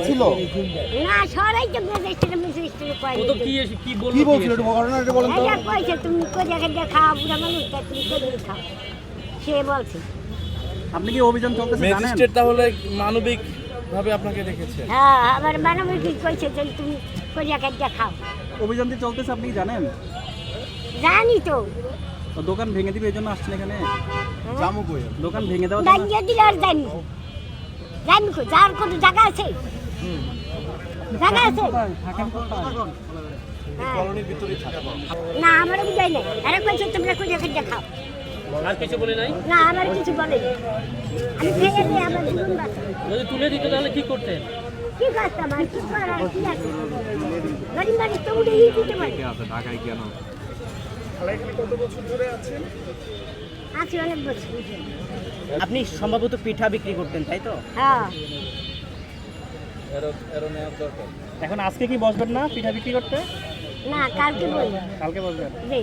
ছিল? না সরাই তো ম্যাজিস্ট্রেট ম্যাজিস্ট্রেট কয় ও তো কি বললো কি বলছিল একটু ঘটনাটা বলেন তো? এটা কইছে তুমি কোজা খেজা খাও বুড়া মানুষ তা তুমি কোজা খাও সে বলছে আপনি কি অভিযান চলতেছে জানেন? ম্যাজিস্ট্রেট তাহলে মানবিক ভাবে আপনাকে রেখেছে। হ্যাঁ আমার মানবী কি কইছে যে তুমি কোজা খেজা খাও অভিযান যে চলতেছে আপনি কি জানেন? জানি তো তো দোকান ভেঙে দিবে এই জন্য আসছেন এখানে? জামু কই? দোকান ভেঙে দেওয়া যাবে না? দাঁড়িয়ে দিলে আর জানি জানি কই যার কোনো জায়গা আছে জায়গা আছে থাকেন কোথায়? হ্যাঁ। কলোনির ভিতরে থাকে। না আমার বুঝাই নাই আরে কইছে তোমরা কোজা খেজা খাও আর কিছু বলে নাই? না আমার কিছু বলে আমি খেয়ে দিয়ে আমার জীবন বাঁচা যদি তুলে দিত তাহলে কি করতেন? কি করতাম আর কি করার কি আছে গরিব মানুষ তো উঠেই দিতে পারে আছি অনেক বছর আপনি সম্ভবত পিঠা বিক্রি করতেন তাই তো? হ্যাঁ এখন আজকে কি বসবেন না পিঠা বিক্রি করতে? না কালকে বলি কালকে বসবেন? জি